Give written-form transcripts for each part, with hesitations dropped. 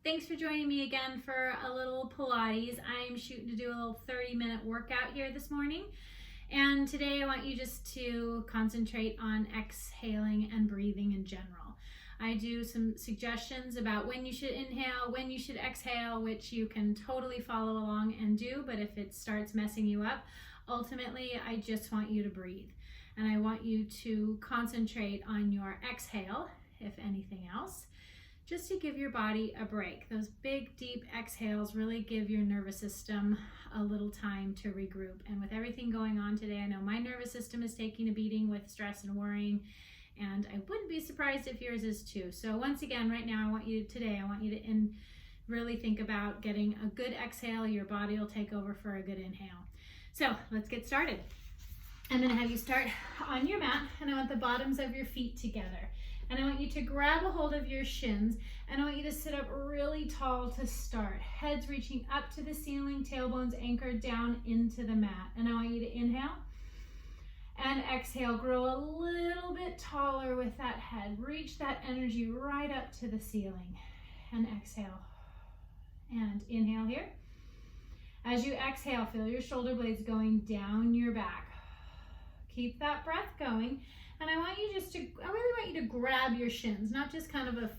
Thanks for joining me again for a little Pilates. I'm shooting to do a little 30-minute workout here this morning. And today I want you just to concentrate on exhaling and breathing in general. I do some suggestions about when you should inhale, when you should exhale, which you can totally follow along and do, but if it starts messing you up, ultimately I just want you to breathe. And I want you to concentrate on your exhale, if anything else, just to give your body a break. Those big, deep exhales really give your nervous system a little time to regroup. And with everything going on today, I know my nervous system is taking a beating with stress and worrying, and I wouldn't be surprised if yours is too. So once again, right now, I want you to really think about getting a good exhale. Your body will take over for a good inhale. So let's get started. I'm gonna have you start on your mat, and I want the bottoms of your feet together. And I want you to grab a hold of your shins, and I want you to sit up really tall to start. Heads reaching up to the ceiling, tailbones anchored down into the mat. And I want you to inhale and exhale. Grow a little bit taller with that head. Reach that energy right up to the ceiling. And exhale. And inhale here. As you exhale, feel your shoulder blades going down your back. Keep that breath going. And I really want you to grab your shins, not just kind of a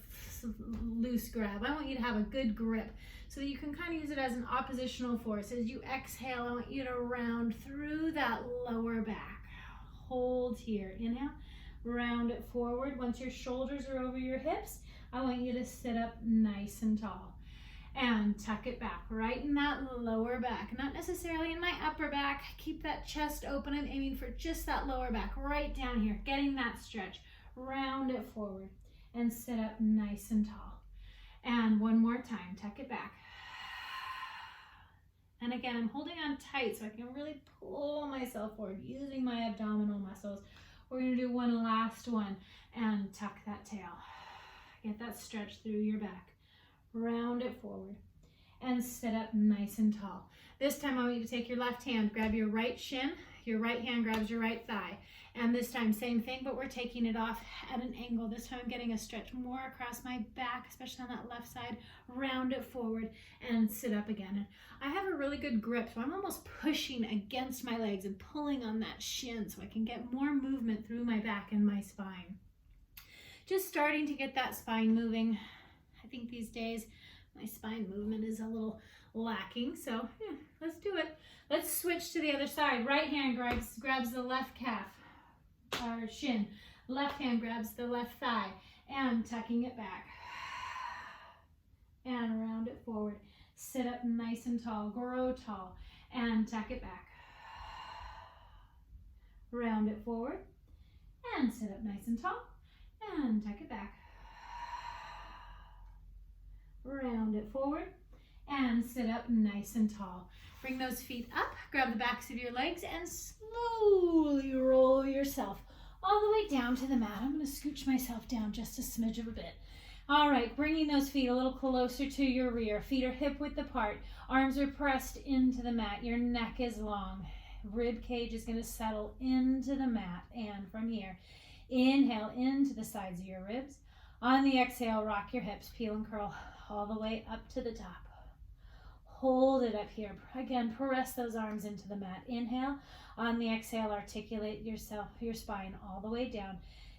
loose grab. I want you to have a good grip so that you can kind of use it as an oppositional force. As you exhale, I want you to round through that lower back. Hold here. Inhale, round it forward. Once your shoulders are over your hips, I want you to sit up nice and tall. And tuck it back, right in that lower back, not necessarily in my upper back. Keep that chest open. I'm aiming for just that lower back, right down here, getting that stretch. Round it forward and sit up nice and tall. And one more time, tuck it back. And again, I'm holding on tight so I can really pull myself forward using my abdominal muscles. We're gonna do one last one and tuck that tail. Get that stretch through your back. Round it forward and sit up nice and tall. This time I want you to take your left hand, grab your right shin, your right hand grabs your right thigh. And this time, same thing, but we're taking it off at an angle. This time I'm getting a stretch more across my back, especially on that left side. Round it forward and sit up again. And I have a really good grip, so I'm almost pushing against my legs and pulling on that shin so I can get more movement through my back and my spine. Just starting to get that spine moving. I think these days my spine movement is a little lacking, so yeah, let's do it. Let's switch to the other side. Right hand grabs the left calf or shin. Left hand grabs the left thigh and tucking it back. And round it forward. Sit up nice and tall. Grow tall and tuck it back. Round it forward and sit up nice and tall and tuck it back. Round it forward and sit up nice and tall. Bring those feet up, grab the backs of your legs, and slowly roll yourself all the way down to the mat. I'm going to scooch myself down just a smidge of a bit. All right, bringing those feet a little closer to your rear. Feet are hip width apart. Arms are pressed into the mat. Your neck is long. Rib cage is going to settle into the mat. And from here, inhale into the sides of your ribs. On the exhale, rock your hips, peel and curl all the way up to the top. Hold it up here. Again, press those arms into the mat. Inhale. On the exhale, articulate your spine all the way down.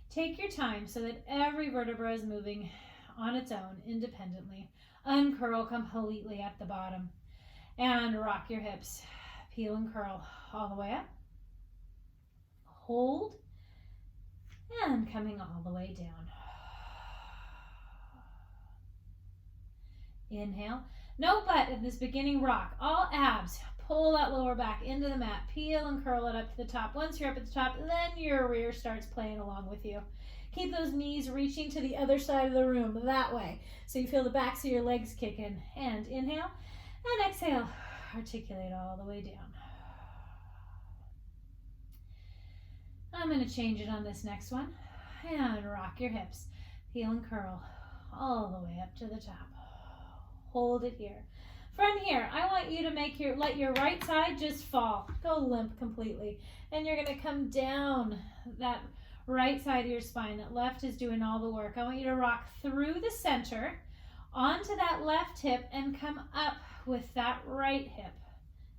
Take your time so that every vertebra is moving on its own independently. Uncurl completely at the bottom. And rock your hips. Peel and curl all the way up. Hold. And coming all the way down. Inhale. No butt in this beginning rock. All abs. Pull that lower back into the mat. Peel and curl it up to the top. Once you're up at the top, then your rear starts playing along with you. Keep those knees reaching to the other side of the room, that way. So you feel the backs of your legs kick in. And inhale and exhale. Articulate all the way down. I'm going to change it on this next one. And rock your hips. Peel and curl all the way up to the top. Hold it here. From here, I want you to let your right side just fall. Go limp completely. And you're going to come down that right side of your spine. That left is doing all the work. I want you to rock through the center onto that left hip and come up with that right hip.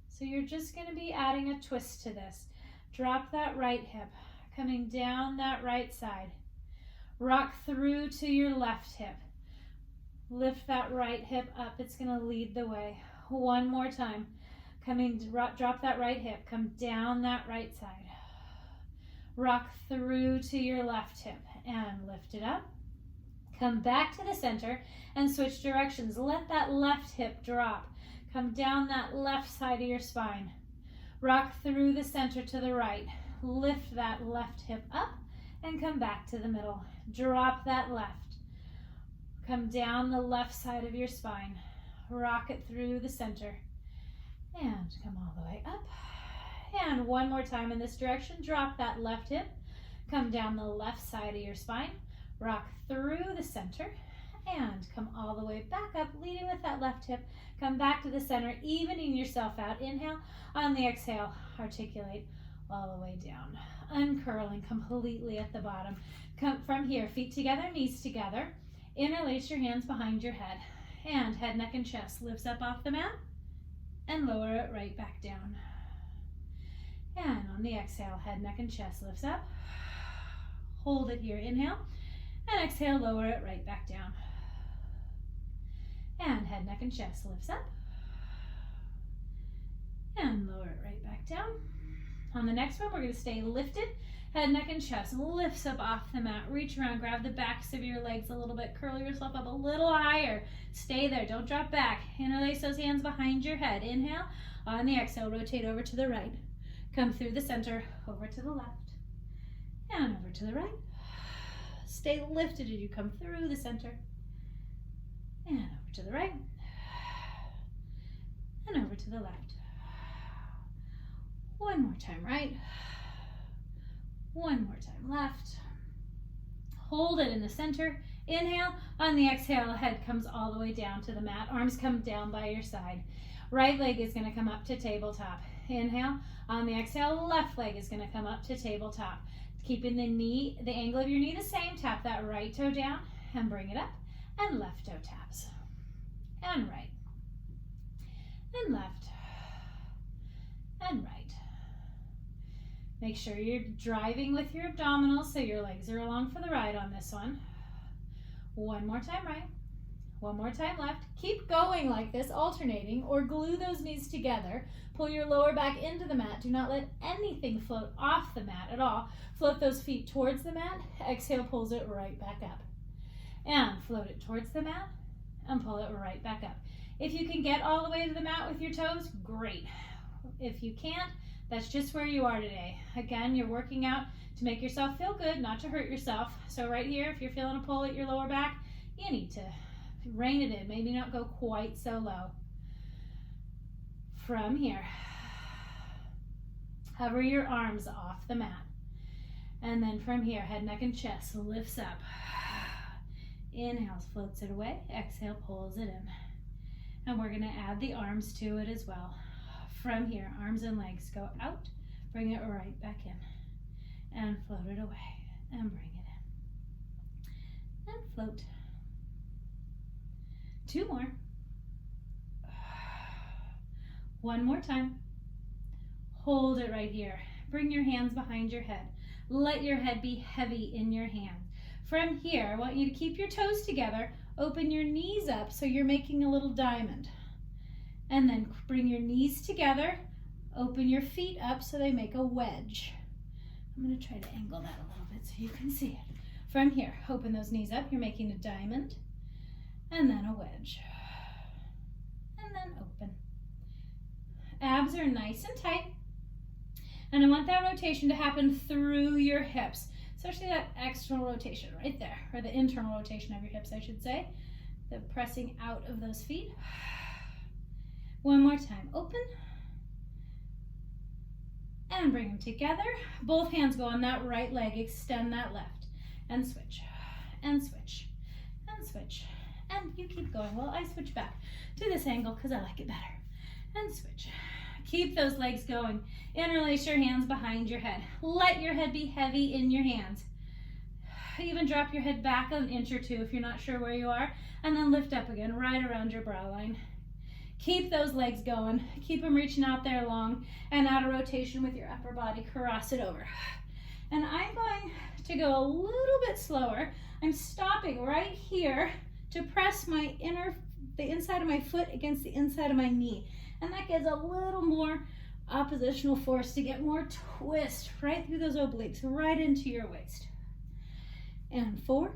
So you're just going to be adding a twist to this. Drop that right hip, coming down that right side. Rock through to your left hip. Lift that right hip up. It's going to lead the way. One more time. Drop that right hip. Come down that right side. Rock through to your left hip and lift it up. Come back to the center and switch directions. Let that left hip drop. Come down that left side of your spine. Rock through the center to the right. Lift that left hip up and come back to the middle. Drop that left. Come down the left side of your spine. Rock it through the center. And come all the way up. And one more time in this direction. Drop that left hip. Come down the left side of your spine. Rock through the center. And come all the way back up, leading with that left hip. Come back to the center, evening yourself out. Inhale. On the exhale, articulate all the way down. Uncurling completely at the bottom. Come from here, feet together, knees together. Interlace your hands behind your head. And head, neck, and chest lifts up off the mat. And lower it right back down. And on the exhale, head, neck, and chest lifts up. Hold it here, inhale. And exhale, lower it right back down. And head, neck, and chest lifts up. And lower it right back down. On the next one, we're going to stay lifted. Head, neck, and chest lifts up off the mat. Reach around, grab the backs of your legs a little bit. Curl yourself up a little higher. Stay there, don't drop back. Interlace those hands behind your head. Inhale. On the exhale, rotate over to the right. Come through the center, over to the left. And over to the right. Stay lifted as you come through the center. And over to the right. And over to the left. One more time right. One more time left. Hold it in the center. Inhale. On the exhale, head comes all the way down to the mat. Arms come down by your side. Right leg is going to come up to tabletop. Inhale. On the exhale, left leg is going to come up to tabletop. Keeping the angle of your knee the same. Tap that right toe down and bring it up. And left toe taps. And right. And left. And right. Make sure you're driving with your abdominals so your legs are along for the ride on this one. One more time right. One more time left. Keep going like this, alternating, or glue those knees together. Pull your lower back into the mat. Do not let anything float off the mat at all. Float those feet towards the mat. Exhale, pulls it right back up. And float it towards the mat and pull it right back up. If you can get all the way to the mat with your toes, great. If you can't, that's just where you are today. Again, you're working out to make yourself feel good, not to hurt yourself. So right here, if you're feeling a pull at your lower back, you need to rein it in. Maybe not go quite so low. From here, hover your arms off the mat. And then from here, head, neck, and chest lifts up. Inhales, floats it away. Exhale, pulls it in. And we're going to add the arms to it as well. From here, arms and legs go out. Bring it right back in. And float it away. And bring it in. And float. Two more. One more time. Hold it right here. Bring your hands behind your head. Let your head be heavy in your hands. From here, I want you to keep your toes together. Open your knees up so you're making a little diamond. And then bring your knees together. Open your feet up so they make a wedge. I'm going to try to angle that a little bit so you can see it. From here, open those knees up. You're making a diamond. And then a wedge. And then open. Abs are nice and tight. And I want that rotation to happen through your hips, especially that external rotation right there, or the internal rotation of your hips, I should say. The pressing out of those feet. One more time. Open. And bring them together. Both hands go on that right leg. Extend that left. And switch. And switch. And switch. And you keep going. Well, I switch back to this angle because I like it better. And switch. Keep those legs going. Interlace your hands behind your head. Let your head be heavy in your hands. Even drop your head back an inch or two if you're not sure where you are, and then lift up again, right around your brow line. Keep those legs going. Keep them reaching out there long, and out of rotation with your upper body, cross it over. And I'm going to go a little bit slower. I'm stopping right here to press the inside of my foot against the inside of my knee. And that gives a little more oppositional force to get more twist right through those obliques, right into your waist. And 4,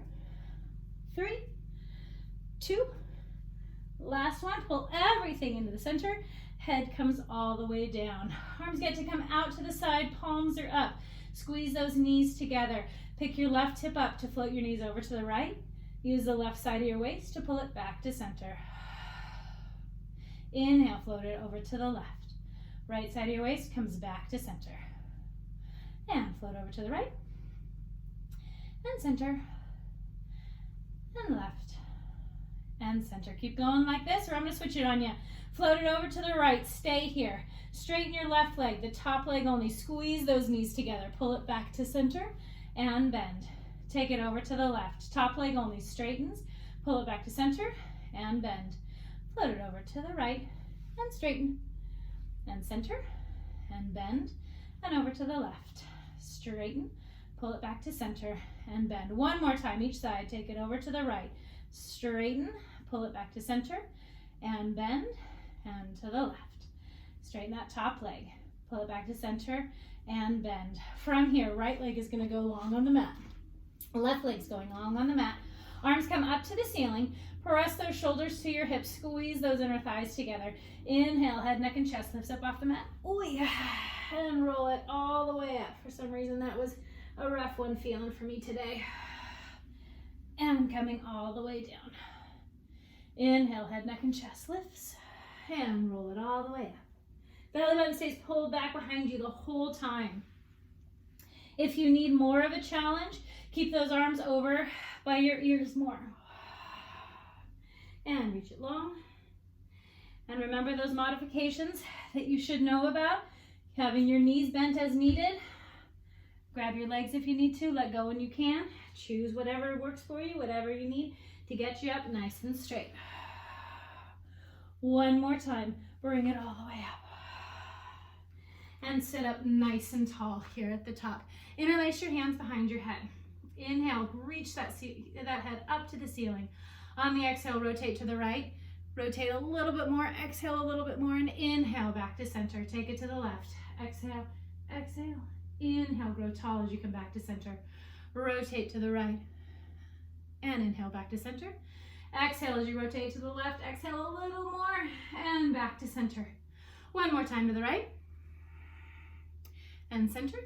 3, 2, last one. Pull everything into the center. Head comes all the way down. Arms get to come out to the side, palms are up. Squeeze those knees together. Pick your left hip up to float your knees over to the right. Use the left side of your waist to pull it back to center. Inhale, float it over to the left. Right side of your waist comes back to center. And float over to the right. And center. And left. And center. Keep going like this, or I'm going to switch it on you. Float it over to the right. Stay here. Straighten your left leg, the top leg only. Squeeze those knees together. Pull it back to center and bend. Take it over to the left. Top leg only straightens. Pull it back to center and bend. Float it over to the right and straighten. And center and bend. And over to the left. Straighten. Pull it back to center and bend. One more time each side. Take it over to the right. Straighten. Pull it back to center and bend. And to the left. Straighten that top leg. Pull it back to center and bend. From here, right leg is going to go long on the mat. Left leg's going long on the mat. Arms come up to the ceiling. Press those shoulders to your hips. Squeeze those inner thighs together. Inhale, head, neck, and chest lifts up off the mat. Oh yeah. And roll it all the way up. For some reason, that was a rough one feeling for me today. And coming all the way down. Inhale, head, neck, and chest lifts. And roll it all the way up. Belly button stays pulled back behind you the whole time. If you need more of a challenge, keep those arms over by your ears more. And reach it long. And remember those modifications that you should know about. Having your knees bent as needed. Grab your legs if you need to. Let go when you can. Choose whatever works for you, whatever you need to get you up nice and straight. One more time. Bring it all the way up. And sit up nice and tall here at the top. Interlace your hands behind your head. Inhale, reach that head up to the ceiling. On the exhale, rotate to the right. Rotate a little bit more. Exhale a little bit more. And inhale, back to center. Take it to the left. Exhale, exhale. Inhale, grow tall as you come back to center. Rotate to the right. And inhale, back to center. Exhale as you rotate to the left. Exhale a little more. And back to center. One more time to the right. And center.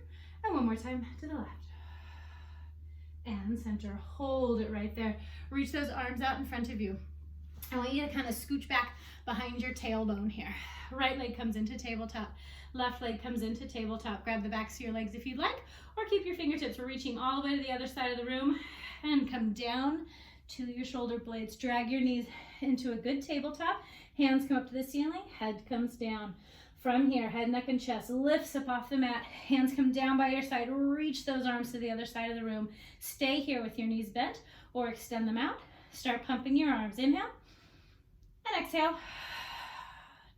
And one more time to the left. And center. Hold it right there. Reach those arms out in front of you. I want you to kind of scooch back behind your tailbone here. Right leg comes into tabletop. Left leg comes into tabletop. Grab the backs of your legs if you'd like, or keep your fingertips reaching all the way to the other side of the room and come down to your shoulder blades. Drag your knees into a good tabletop. Hands come up to the ceiling. Head comes down. From here, head, neck, and chest lifts up off the mat. Hands come down by your side. Reach those arms to the other side of the room. Stay here with your knees bent or extend them out. Start pumping your arms. Inhale and exhale.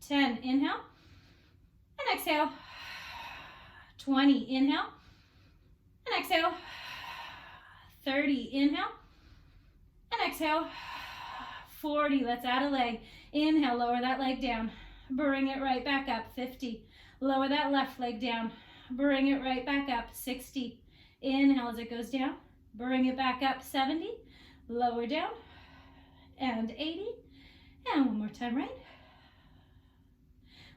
10, inhale and exhale. 20, inhale and exhale. 30, inhale and exhale. 40, let's add a leg. Inhale, lower that leg down. Bring it right back up. 50. Lower that left leg down. Bring it right back up. 60. Inhale as it goes down. Bring it back up. 70. Lower down. And 80. And one more time right.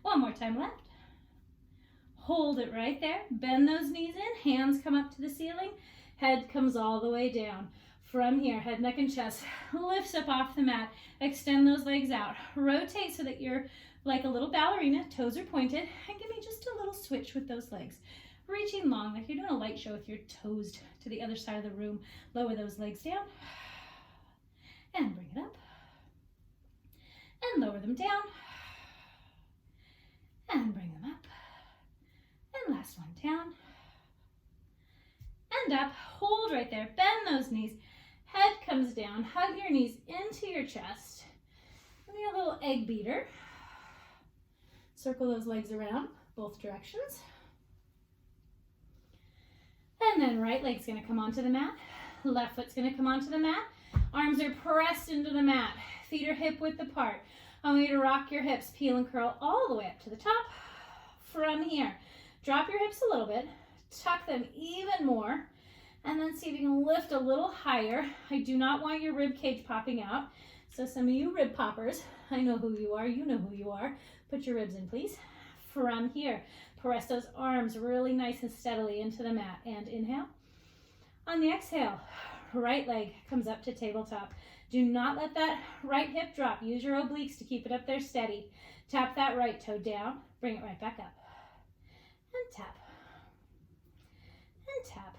One more time left. Hold it right there. Bend those knees in. Hands come up to the ceiling. Head comes all the way down. From here, head, neck, and chest lifts up off the mat. Extend those legs out. Rotate so that you're like a little ballerina, toes are pointed, and give me just a little switch with those legs. Reaching long, like you're doing a light show with your toes to the other side of the room. Lower those legs down, and bring it up, and lower them down, and bring them up, and last one down, stand up, hold right there, bend those knees, head comes down, hug your knees into your chest. Give me a little egg beater. Circle those legs around both directions. And then right leg's gonna come onto the mat, left foot's gonna come onto the mat. Arms are pressed into the mat, feet are hip width apart. I want you to rock your hips, peel and curl all the way up to the top. From here, drop your hips a little bit, tuck them even more, and then see if you can lift a little higher. I do not want your rib cage popping out. So some of you rib poppers, I know who you are, you know who you are. Put your ribs in, please. From here, press those arms really nice and steadily into the mat, and inhale. On the exhale, right leg comes up to tabletop. Do not let that right hip drop. Use your obliques to keep it up there steady. Tap that right toe down, bring it right back up. And tap. And tap.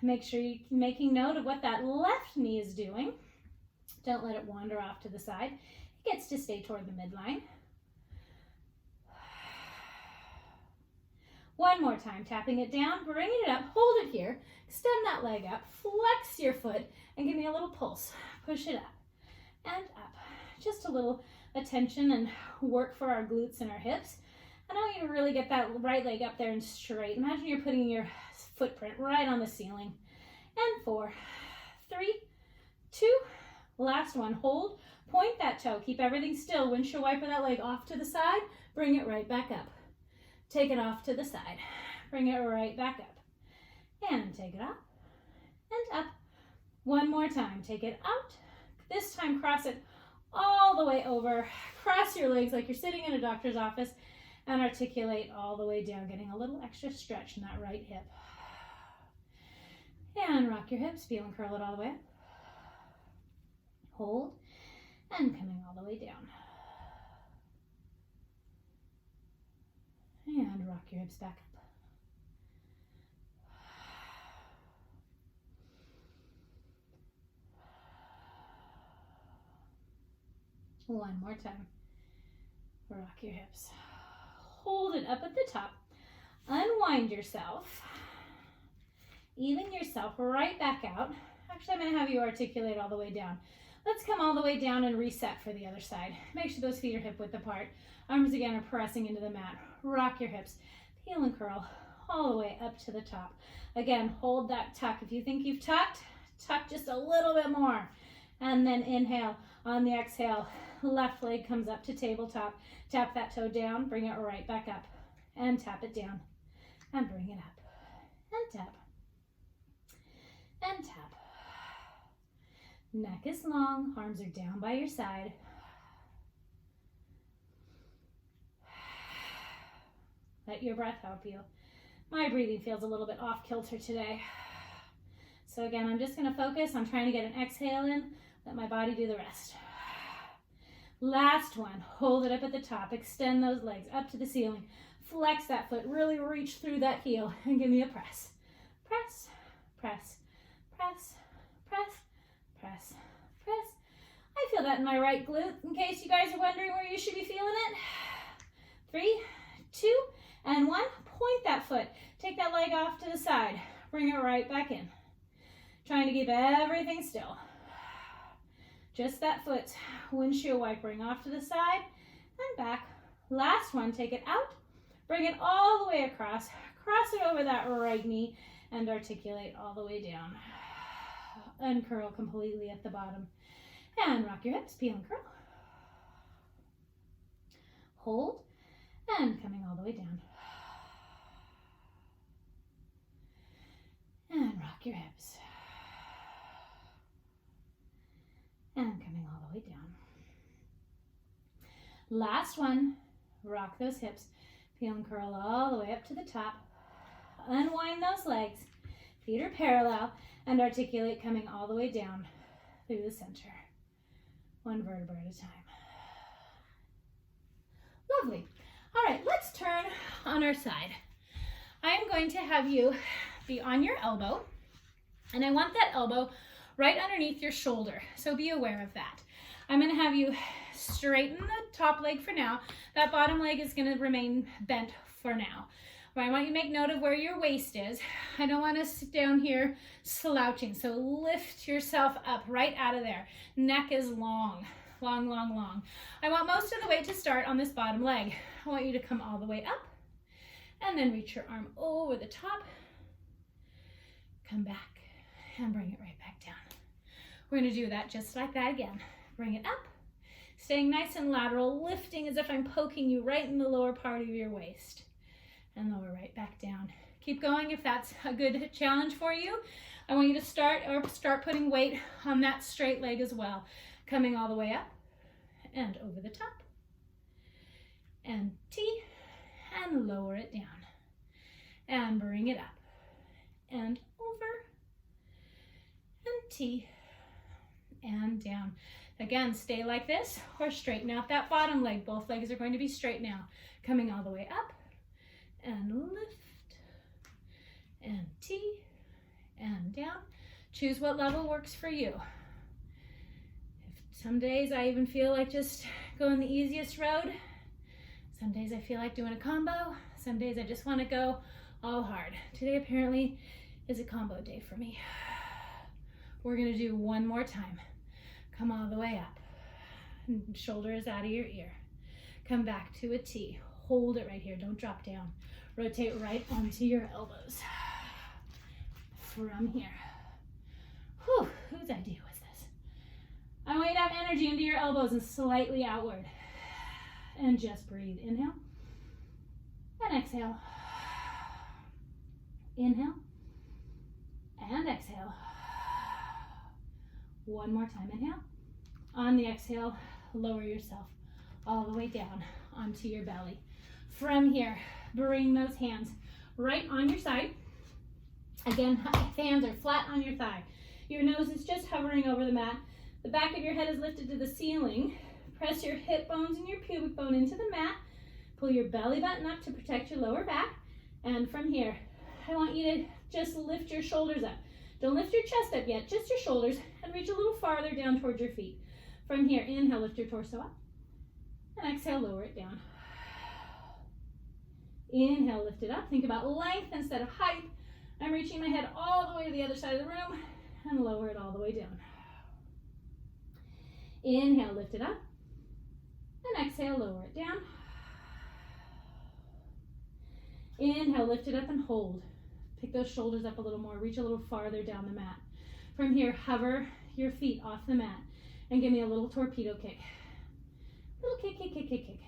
Make sure you're making note of what that left knee is doing. Don't let it wander off to the side. It gets to stay toward the midline. One more time, tapping it down, bringing it up, hold it here, extend that leg up, flex your foot, and give me a little pulse. Push it up and up. Just a little attention and work for our glutes and our hips. And I want you to really get that right leg up there and straight. Imagine you're putting your footprint right on the ceiling. And 4, 3, 2, last one. Hold, point that toe, keep everything still. Windshield wiper that leg off to the side, bring it right back up. Take it off to the side, bring it right back up. And take it up and up. One more time, take it out. This time cross it all the way over. Cross your legs like you're sitting in a doctor's office and articulate all the way down, getting a little extra stretch in that right hip. And rock your hips, peel and curl it all the way up. Hold, and coming all the way down. And rock your hips back up. One more time. Rock your hips. Hold it up at the top. Unwind yourself. Even yourself right back out. Actually, I'm going to have you articulate all the way down. Let's come all the way down and reset for the other side. Make sure those feet are hip width apart. Arms again are pressing into the mat. Rock your hips. Peel and curl all the way up to the top. Again, hold that tuck. If you think you've tucked, tuck just a little bit more. And then inhale. On the exhale, left leg comes up to tabletop. Tap that toe down, bring it right back up. And tap it down. And bring it up. And tap. And tap. Neck is long, arms are down by your side. Let your breath help you. My breathing feels a little bit off kilter today. So again, I'm just going to focus on trying to get an exhale in, let my body do the rest. Last one, hold it up at the top, extend those legs up to the ceiling, flex that foot, really reach through that heel, and give me a press. Press, press, press, press, press, press. I feel that in my right glute, in case you guys are wondering where you should be feeling it. 3, 2, and 1. Point that foot. Take that leg off to the side. Bring it right back in. Trying to keep everything still. Just that foot. Windshield wipering off to the side and back. Last one. Take it out. Bring it all the way across. Cross it over that right knee and articulate all the way down. Uncurl completely at the bottom. And rock your hips. Peel and curl. Hold. And coming all the way down. And rock your hips. And coming all the way down. Last one. Rock those hips. Peel and curl all the way up to the top. Unwind those legs. Feet are parallel. And articulate coming all the way down through the center. One vertebra at a time. Lovely. All right, let's turn on our side. I'm going to have you be on your elbow, and I want that elbow right underneath your shoulder, so be aware of that. I'm going to have you straighten the top leg for now. That bottom leg is going to remain bent for now. But I want you to make note of where your waist is. I don't want to sit down here slouching. So lift yourself up right out of there. Neck is long, long, long, long. I want most of the weight to start on this bottom leg. I want you to come all the way up and then reach your arm over the top. Come back and bring it right back down. We're going to do that just like that again. Bring it up, staying nice and lateral, lifting as if I'm poking you right in the lower part of your waist. And lower right back down. Keep going if that's a good challenge for you. I want you to start putting weight on that straight leg as well. Coming all the way up and over the top. And T, and lower it down. And bring it up and over. And T, and down. Again, stay like this or straighten out that bottom leg. Both legs are going to be straight now. Coming all the way up and lift and T and down. Choose what level works for you. Some days I even feel like just going the easiest road. Some days I feel like doing a combo. Some days I just want to go all hard. Today apparently is a combo day for me. We're going to do one more time. Come all the way up. Shoulders out of your ear. Come back to a T. Hold it right here. Don't drop down. Rotate right onto your elbows. From here. Whew, whose idea was this? I want you to have energy into your elbows and slightly outward. And just breathe. Inhale. And exhale. Inhale. And exhale. One more time. Inhale. On the exhale, lower yourself all the way down onto your belly. From here, bring those hands right on your side. Again, hands are flat on your thigh. Your nose is just hovering over the mat. The back of your head is lifted to the ceiling. Press your hip bones and your pubic bone into the mat. Pull your belly button up to protect your lower back. And from here, I want you to just lift your shoulders up. Don't lift your chest up yet, just your shoulders, and reach a little farther down towards your feet. From here, inhale, lift your torso up. And exhale, lower it down. Inhale, lift it up. Think about length instead of height. I'm reaching my head all the way to the other side of the room and lower it all the way down. Inhale, lift it up. And exhale, lower it down. Inhale, lift it up and hold. Pick those shoulders up a little more. Reach a little farther down the mat. From here, hover your feet off the mat and give me a little torpedo kick. Little kick, kick, kick, kick, kick.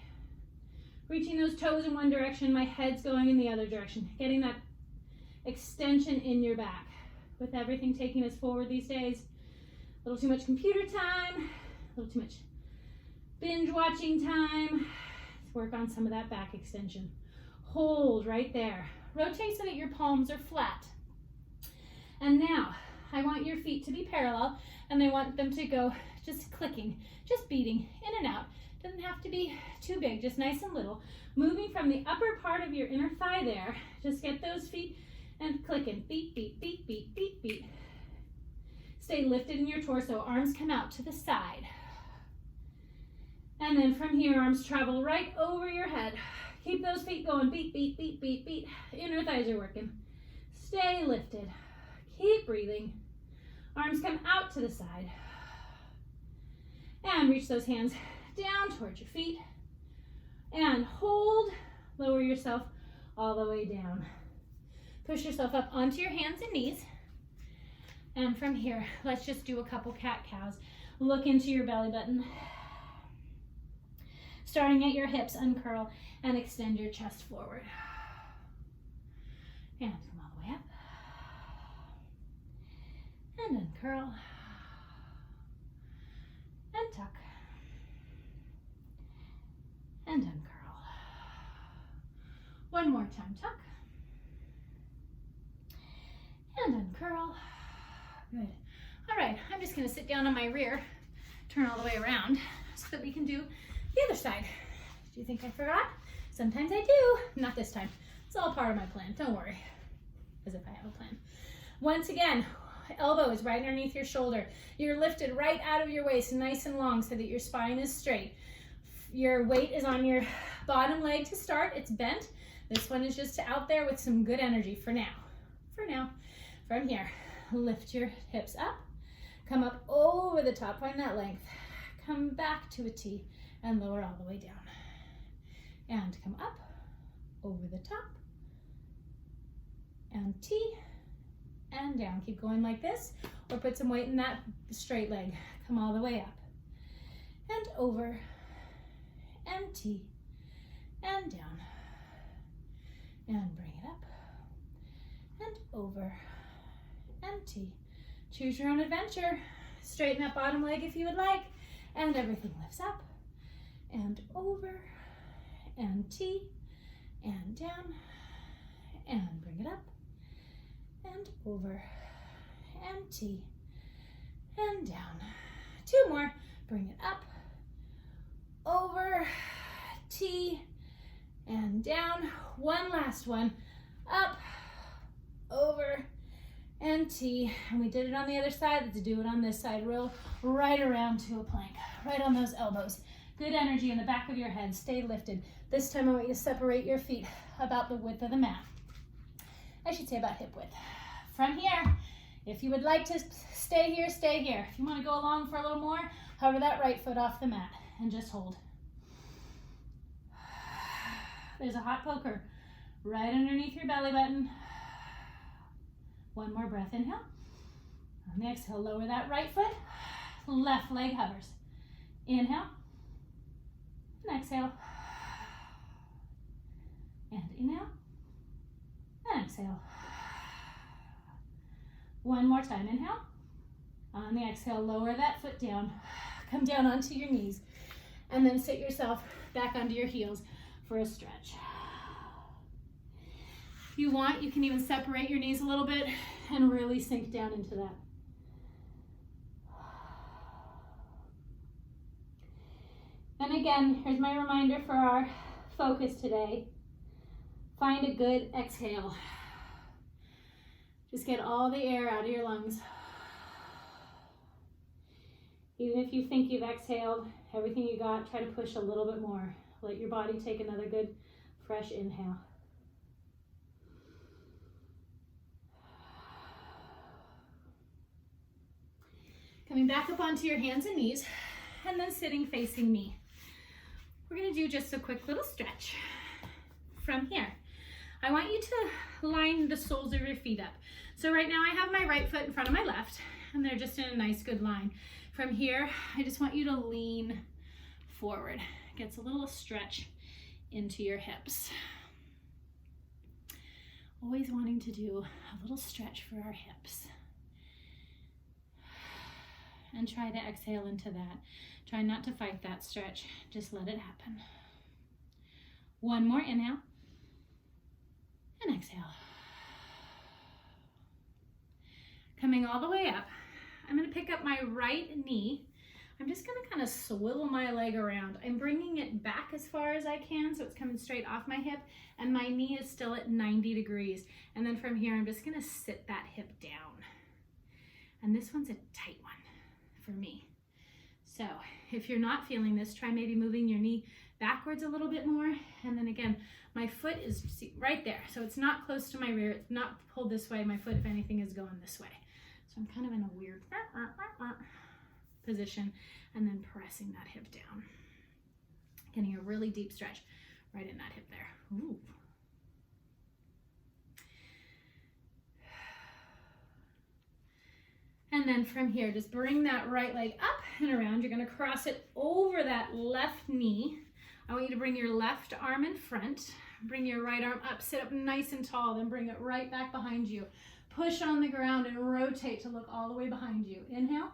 Reaching those toes in one direction, my head's going in the other direction. Getting that extension in your back. With everything taking us forward these days, a little too much computer time, a little too much binge watching time. Let's work on some of that back extension. Hold right there. Rotate so that your palms are flat. And now, I want your feet to be parallel, and I want them to go just clicking, just beating in and out. Doesn't have to be too big, just nice and little. Moving from the upper part of your inner thigh there, just get those feet and clicking. Beat, beat, beat, beat, beat, beat. Stay lifted in your torso. Arms come out to the side. And then from here, arms travel right over your head. Keep those feet going. Beat, beat, beat, beat, beat. Inner thighs are working. Stay lifted. Keep breathing. Arms come out to the side. And reach those hands down towards your feet. And hold. Lower yourself all the way down. Push yourself up onto your hands and knees. And from here, let's just do a couple cat-cows. Look into your belly button. Starting at your hips, uncurl and extend your chest forward. And come all the way up. And uncurl. And tuck. And uncurl. One more time, tuck. And uncurl. Good. All right, I'm just going to sit down on my rear, turn all the way around so that we can do the other side. Do you think I forgot? Sometimes I do. Not this time. It's all part of my plan. Don't worry. As if I have a plan. Once again, Elbow is right underneath your shoulder. You're lifted right out of your waist, nice and long, so that your spine is straight. Your weight is on your bottom leg to start. It's bent. This one is just out there with some good energy for now. From here, lift your hips up. Come up over the top, find that length. Come back to a T and lower all the way down. And come up, over the top, and T, and down. Keep going like this, or put some weight in that straight leg. Come all the way up, and over, and T, and down, and bring it up, and over, and T. Choose your own adventure. Straighten that bottom leg if you would like, and everything lifts up, and over, and T, and down, and bring it up, and over, and T, and down. 2 more, bring it up, over, T, and down. 1 last one, up, over, and T. And we did it on the other side. Let's do it on this side. Roll right around to a plank, right on those elbows. Good energy in the back of your head. Stay lifted. This time I want you to separate your feet about the width of the mat. I should say about hip width. From here, if you would like to stay here, stay here. If you want to go along for a little more, hover that right foot off the mat and just hold. There's a hot poker right underneath your belly button. 1 more breath, inhale. On the exhale, lower that right foot. Left leg hovers. Inhale. And exhale. And inhale. And exhale. 1 more time, inhale. On the exhale, lower that foot down. Come down onto your knees. And then sit yourself back onto your heels for a stretch. If you want, you can even separate your knees a little bit and really sink down into that. And again, here's my reminder for our focus today. Find a good exhale. Just get all the air out of your lungs. Even if you think you've exhaled everything you got, try to push a little bit more. Let your body take another good, fresh inhale. Coming back up onto your hands and knees, and then sitting facing me. We're going to do just a quick little stretch. From here, I want you to line the soles of your feet up. So right now I have my right foot in front of my left, and they're just in a nice good line. From here, I just want you to lean forward. Gets a little stretch into your hips. Always wanting to do a little stretch for our hips. And try to exhale into that. Try not to fight that stretch. Just let it happen. 1 more inhale. And exhale. Coming all the way up. I'm going to pick up my right knee. I'm just going to kind of swivel my leg around. I'm bringing it back as far as I can, so it's coming straight off my hip, and my knee is still at 90 degrees. And then from here, I'm just going to sit that hip down. And this one's a tight one for me. So if you're not feeling this, try maybe moving your knee backwards a little bit more. And then again, my foot is right there. So it's not close to my rear. It's not pulled this way. My foot, if anything, is going this way. So I'm kind of in a weird position, and then pressing that hip down. Getting a really deep stretch right in that hip there. Ooh. And then from here, just bring that right leg up and around. You're going to cross it over that left knee. I want you to bring your left arm in front. Bring your right arm up. Sit up nice and tall. Then bring it right back behind you. Push on the ground and rotate to look all the way behind you. Inhale.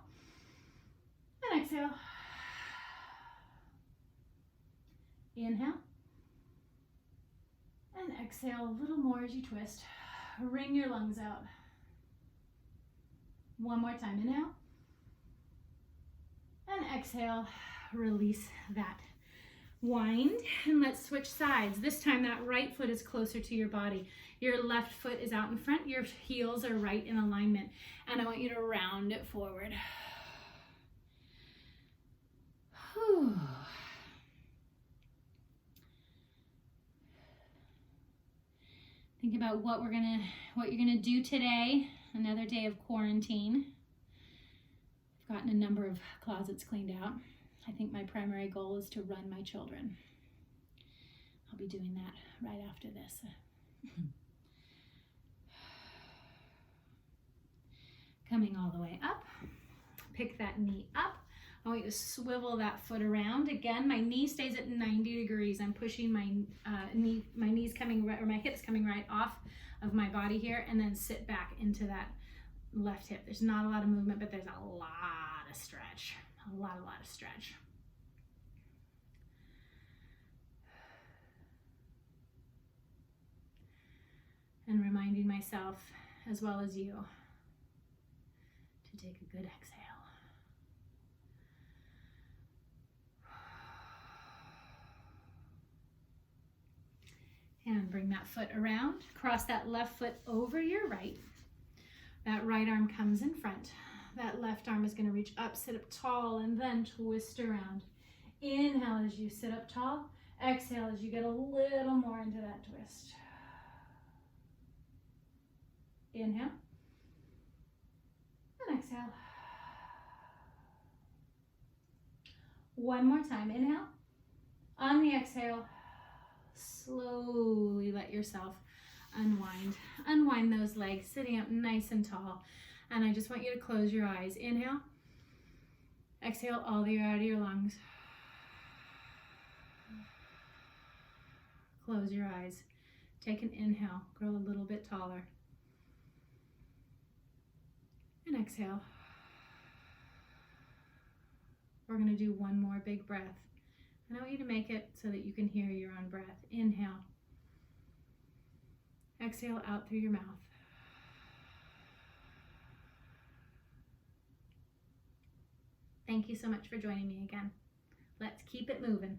And exhale. Inhale. And exhale a little more as you twist. Wring your lungs out. 1 more time. Inhale. And exhale. Release that. Wind, and let's switch sides. This time that right foot is closer to your body. Your left foot is out in front. Your heels are right in alignment. And I want you to round it forward. Whew. Think about what you're gonna do today. Another day of quarantine. I've gotten a number of closets cleaned out. I think my primary goal is to run my children. I'll be doing that right after this. Coming all the way up. Pick that knee up. I want you to swivel that foot around. Again, my knee stays at 90 degrees. I'm pushing my knees coming right, or my hips coming right off of my body here, and then sit back into that left hip. There's not a lot of movement, but there's a lot of stretch. A lot of stretch. And reminding myself, as well as you, to take a good exhale. And bring that foot around. Cross that left foot over your right. That right arm comes in front. That left arm is going to reach up, sit up tall, and then twist around. Inhale as you sit up tall. Exhale as you get a little more into that twist. Inhale. And exhale. One more time. Inhale. On the exhale, slowly let yourself unwind. Unwind those legs, sitting up nice and tall. And I just want you to close your eyes. Inhale. Exhale all the air out of your lungs. Close your eyes. Take an inhale. Grow a little bit taller. And exhale. We're going to do one more big breath. And I want you to make it so that you can hear your own breath. Inhale. Exhale out through your mouth. Thank you so much for joining me again. Let's keep it moving.